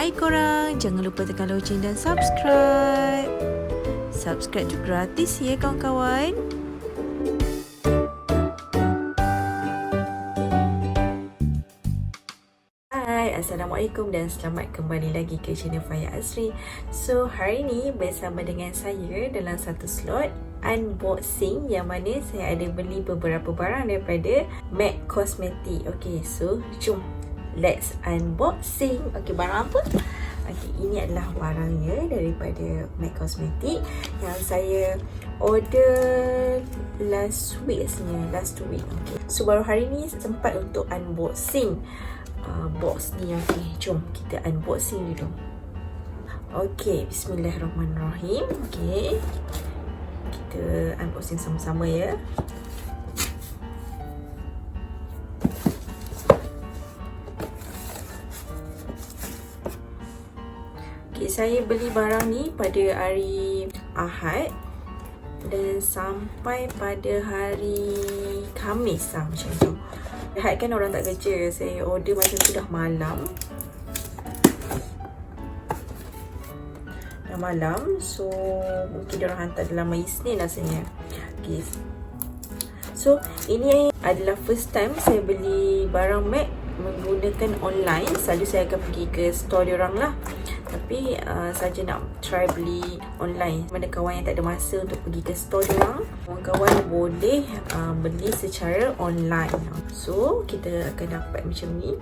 Hai korang, jangan lupa tekan loceng dan subscribe. Subscribe tu gratis ya kawan-kawan. Hai, Assalamualaikum dan selamat kembali lagi ke channel Fayyadh Azreen. So, hari ni bersama dengan saya dalam satu slot unboxing yang mana saya ada beli beberapa barang daripada M.A.C Kosmetik. Okay, so jom let's unboxing. Okay, barang apa? Okay, ini adalah barangnya daripada M.A.C Kosmetik yang saya order last week sebenarnya, last week. Okay, so baru hari ni sempat untuk unboxing box ni. Okay, jom kita unboxing dulu. Okay, bismillahirrahmanirrahim. Okay, kita unboxing sama-sama ya. Okay, saya beli barang ni pada hari Ahad dan sampai pada hari Khamis lah, macam tu. Ahad kan orang tak kerja, saya order macam tu dah malam. Dah malam, so mungkin diorang hantar dalam hari Isnin rasanya. Okay. So, ini adalah first time saya beli barang M.A.C menggunakan online. Selalu saya akan pergi ke store diorang lah. Tapi saja nak try beli online. Mana kawan yang tak ada masa untuk pergi ke store diorang, kawan-kawan boleh beli secara online. So, kita akan dapat macam ni.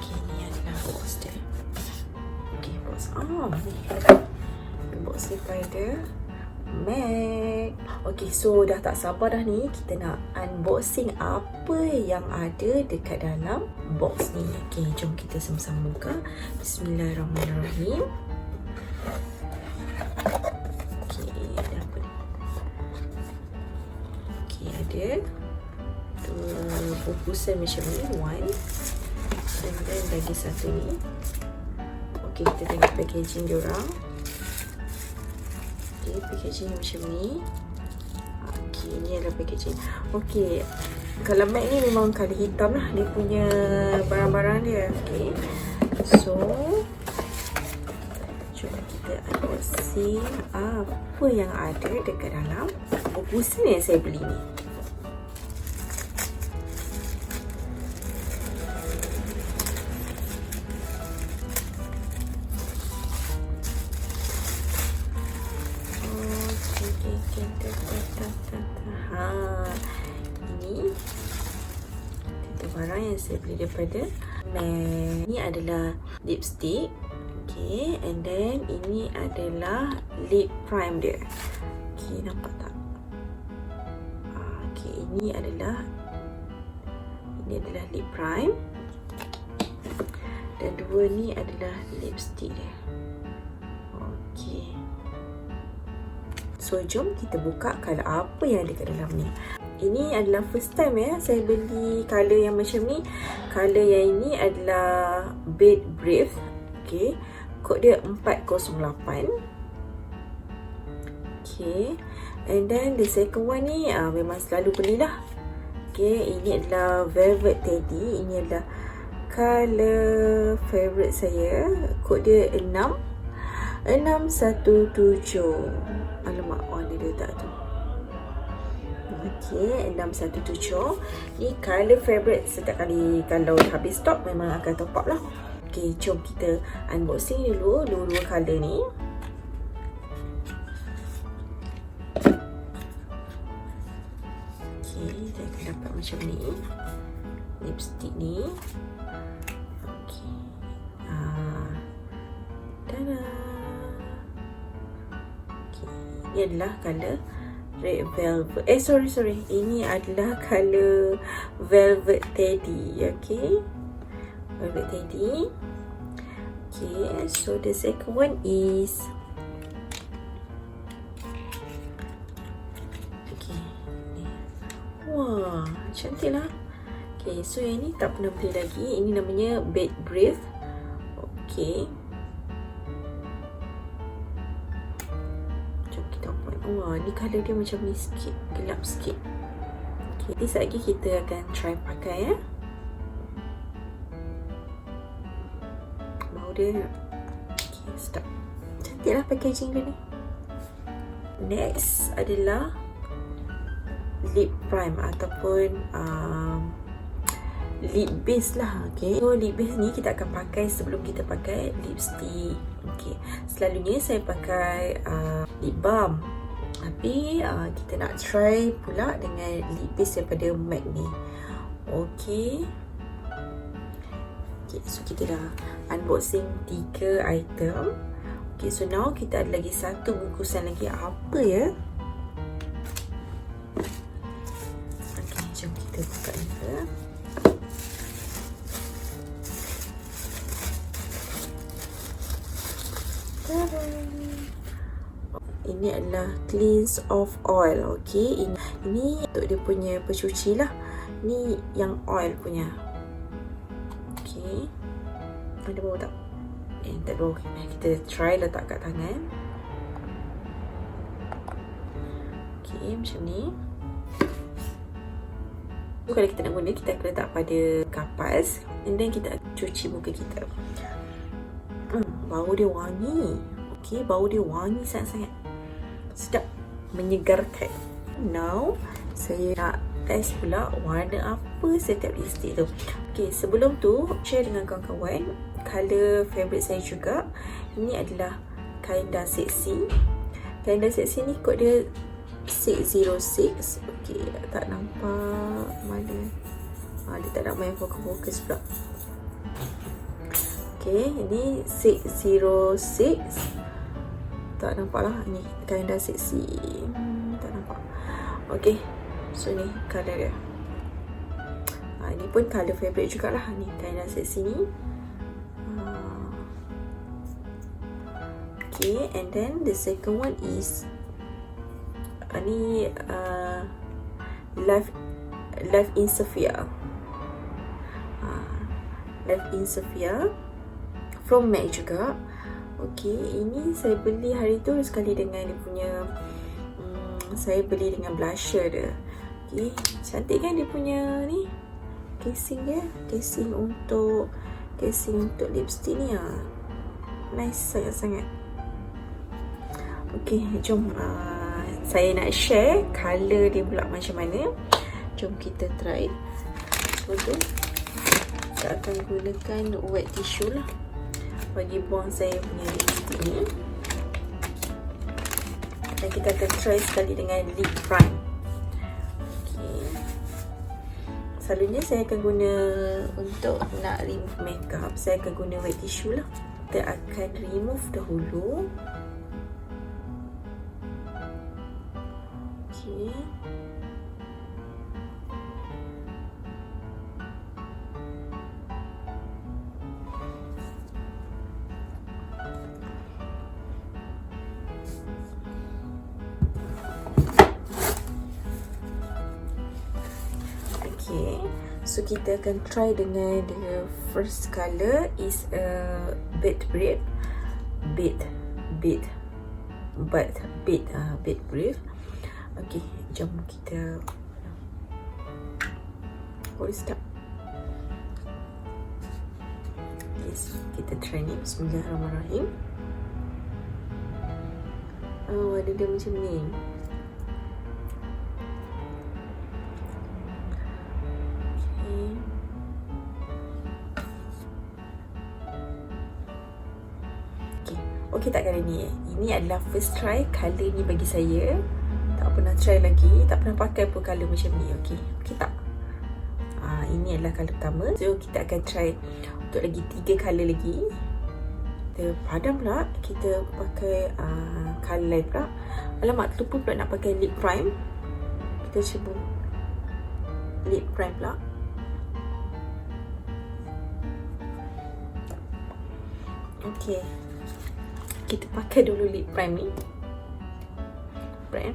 Okay, ni adalah box dia. Okay, box. Box daripada M.A.C. Okay, so dah tak sabar dah ni. Kita nak unboxing apa yang ada dekat dalam box ni. Okay, jom kita sama-sama buka. Bismillahirrahmanirrahim. Okay, ada apa ni? Okay, ada dua bungkusan macam ni. One. And then lagi satu ni. Okay, kita tengok packaging diorang. Okay, packaging macam ni. Okay, ni adalah packaging. Okay, kalau M.A.C ni memang colour hitam lah dia punya barang-barang dia. Okay, so cuba kita unboxing apa yang ada dekat dalam bungkusan yang saya beli ni. Ini itu barang yang saya beli daripada M.A.C. Ini adalah lipstick. Okay, and then ini adalah lip prime dia. Okay, nampak tak? Okay, ini adalah lip prime. Dan dua ni adalah lipstick dia. Okay, so jom kita buka colour apa yang ada kat dalam ni. Ini adalah first time ya saya beli colour yang macam ni. Colour yang ini adalah Bed Brief. Okay, kod dia 408. Okay, and then the second one ni memang selalu belilah. Okay, ini adalah Velvet Teddy. Ini adalah colour favourite saya. Kod dia 617. Alamak, dia letak tu. Okay, 617. Ni colour favourite. Setiap kali kalau habis stok memang akan top up lah. Okay, jom kita unboxing dulu dua-dua colour ni. Okay, kita akan dapat macam ni lipstick ni. Okay, tada. Okay, ni adalah colour red velvet. Sorry. Ini adalah colour Velvet Teddy. Okay, Velvet Teddy. Okay, so the second one is okay. Wah, cantik lah. Okay, so yang ni tak pernah beli lagi. Ini namanya Bed Brief. Okay, wah, ni colour dia macam ni sikit, gelap sikit. Okay, sekejap lagi kita akan try pakai ya. dia. Okay, stop. Cantik lah packaging dia ni. Next adalah lip prime ataupun lip base lah. Okay, so lip base ni kita akan pakai sebelum kita pakai lipstick. Okay, selalunya saya pakai lip balm, tapi kita nak try pula dengan lip base daripada M.A.C ni. Okay, so kita dah unboxing 3 item. Okay, so now kita ada lagi satu bungkusan lagi. Apa ya? Okay, jom kita buka dia. Ini adalah cleanse of oil. Okay, ini untuk dia punya pencuci lah. Ni yang oil punya. Okay, ada bau tak? Tak ada bau. Kita try letak kat tangan. Okay, macam ni. Kalau kita nak guna, kita akan letak pada kapas, and then kita cuci muka kita. Bau dia wangi. Okay, bau dia wangi sangat-sangat. Sedap, menyegarkan. Now, saya nak test pula warna apa setiap lipstick tu. Okay, sebelum tu, share dengan kawan-kawan color favorite saya juga. Ini adalah Kinda Sexy. Kinda Sexy ni kod dia 606. Okay, tak nampak mana. Dia tak nak main fokus pula. Okay, ini 606. Tak nampak lah. Ni Kinda Sexy. Tak nampak. Okay, so ni color dia. Ini pun color favorite jugalah. Ni Kinda Sexy ni. Okay, and then the second one is ni Life in Sepia. Life in Sepia from M.A.C juga. Okay, ini saya beli hari tu sekali dengan dia punya saya beli dengan blusher dia. Okay, cantik kan dia punya ni casing dia, casing untuk lipstick ni. Nice sangat-sangat. Okay, jom saya nak share color dia pula macam mana. Jom kita try. So tu kita akan gunakan wet tissue lah bagi buang saya punya lipstick ni. Dan kita akan try sekali dengan lip prime. Okay, selalunya saya akan guna untuk nak remove makeup, saya akan guna wet tissue lah. Kita akan remove dahulu. Okay, so kita akan try dengan the first color is a bed brief. Okay, jom kita start. Yes, kita try ni. Bismillahirrahmanirrahim. Ada dia macam ni. Okay, tak kali ni. Ini adalah first try color ni bagi saya. Tak pernah try lagi, tak pernah pakai pun color macam ni. Okay tak? Ini adalah color pertama. So kita akan try untuk lagi 3 color lagi. Kita padam pula. Kita pakai color lain pula. Alamak, terlupa pula nak pakai lip prime. Kita cuba lip prime pula. Okay, kita pakai dulu lip prime ni. Prime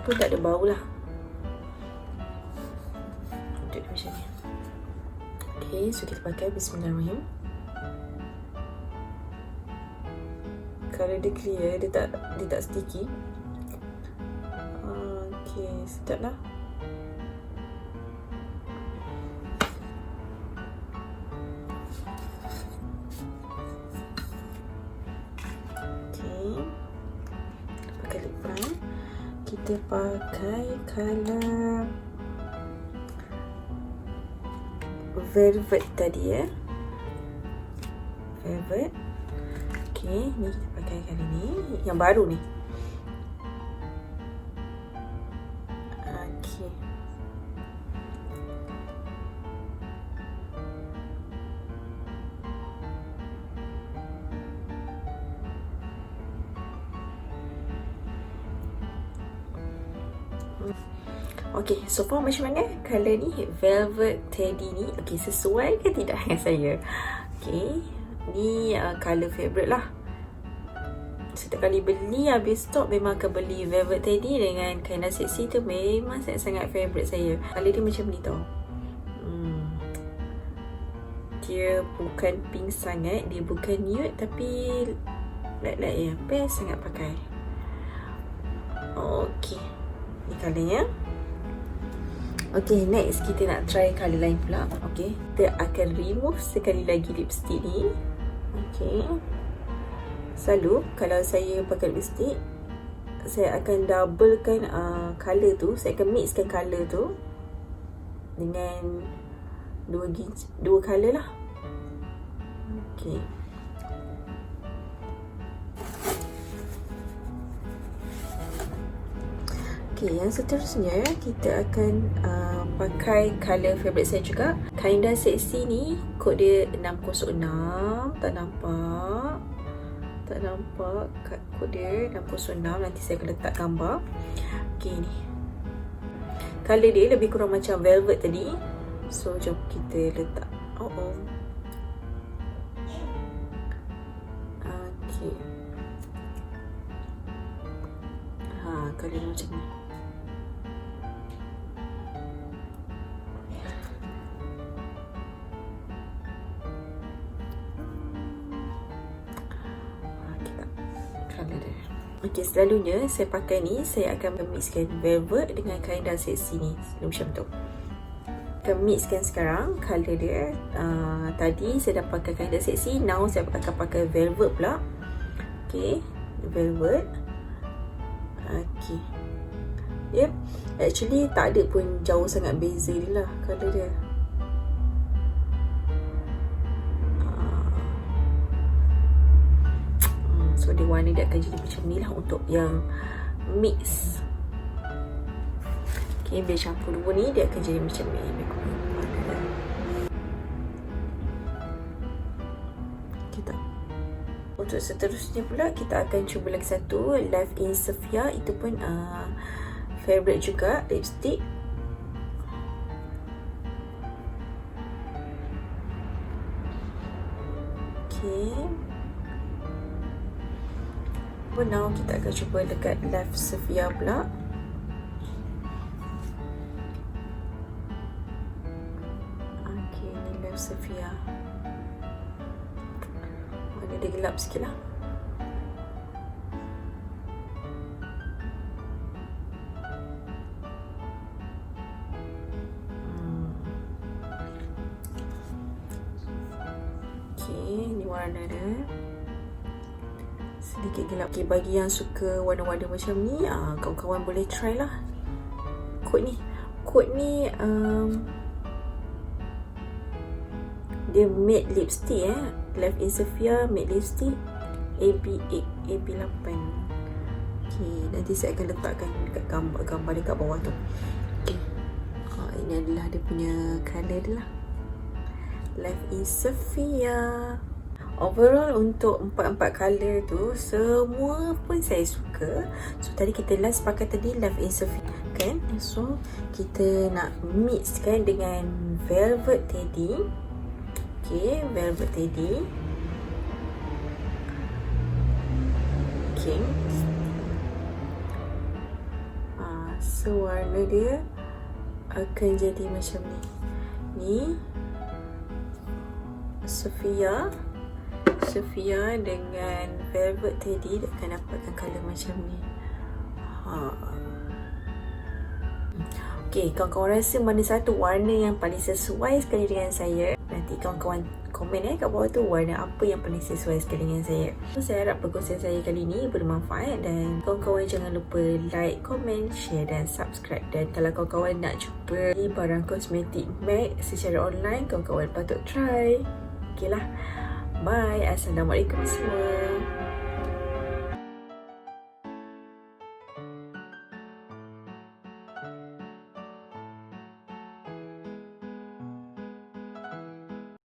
pun tak ada bau lah. Untuk dia macam ni. Okay, so kita pakai. Bismillahirrahmanirrahim. Kalau dia clear, dia tak sticky. Okay, sedap lah. kita pakai color velvet tadi ya. Velvet. Okey, ni kita pakai kali ni yang baru ni. Okey. Okey, so far macam mana color ni? Velvet teddy ni. Okey, sesuai ke tidak dengan saya? Okey, ni color favorite lah. Setiap kali beli habis stok memang akan beli velvet teddy dengan kain seksi tu, memang sangat favorite saya. Color dia macam ni tau. Dia bukan pink sangat, dia bukan nude tapi light-light ya. Best sangat pakai. Okey, ni colornya. Okay, next kita nak try colour lain pula. Okay, kita akan remove sekali lagi lipstick ni. Okay, selalu kalau saya pakai lipstick, saya akan doublekan colour tu. Saya akan mixkan colour tu dengan dua colour lah. Okay. Okay, yang seterusnya kita akan pakai colour favourite saya juga. Kinda seksi ni, kod dia 606. Tak nampak. Tak nampak kod dia 606. Nanti saya akan letak gambar. Okay, ni. Colour dia lebih kurang macam velvet tadi. So, jom kita letak. Okay. Colour macam ni. Okey, selalunya saya pakai ni, saya akan mixkan velvet dengan kain dan seksi ni. Macam tu. Akan mixkan sekarang colour dia. Tadi saya dah pakai kain dan seksi, now saya akan pakai velvet pula. Okey, velvet. Okey. Yep, actually tak ada pun jauh sangat beza dia lah colour dia. So dia warna dia akan jadi macam ni lah untuk yang mix. Okay, bila campur dua ni dia akan jadi macam ni. Kita untuk seterusnya pula kita akan cuba lagi satu, Live in Sepia. Itu pun favorite juga, lipstick. Okay. Now kita akan cuba dekat Live Sepia pula. Okay, ni Live Sepia. Warna dia gelap sikit lah. Okay, ni warna dia. Sedikit gelap. Okay, bagi yang suka warna-warna macam ni, kawan-kawan boleh try lah kod ni. Kod ni dia matte lipstick Live in Sepia matte lipstick AB8 Okay, nanti saya akan letakkan dekat gambar dekat bawah tu. Okay, ini adalah dia punya colour dia lah, Live in Sepia. Overall untuk empat colour tu semua pun saya suka. So tadi kita last pakai tadi Live in Sepia kan. So kita nak mixkan dengan velvet teddy. Okay, velvet teddy. Okay. So warna dia akan jadi macam ni. Ni Sepia dengan velvet teddy, dia akan dapatkan colour macam ni. Okay, kawan-kawan rasa mana satu warna yang paling sesuai sekali dengan saya? Nanti nanti kawan-kawan komen kat bawah tu warna apa yang paling sesuai sekali dengan saya. So saya harap perkongsian saya kali ni bermanfaat, dan kawan-kawan jangan lupa like, komen, share dan subscribe. Dan kalau kawan-kawan nak cuba barang kosmetik M.A.C secara online, kawan-kawan patut try. Okay lah, bye. Assalamualaikum semua.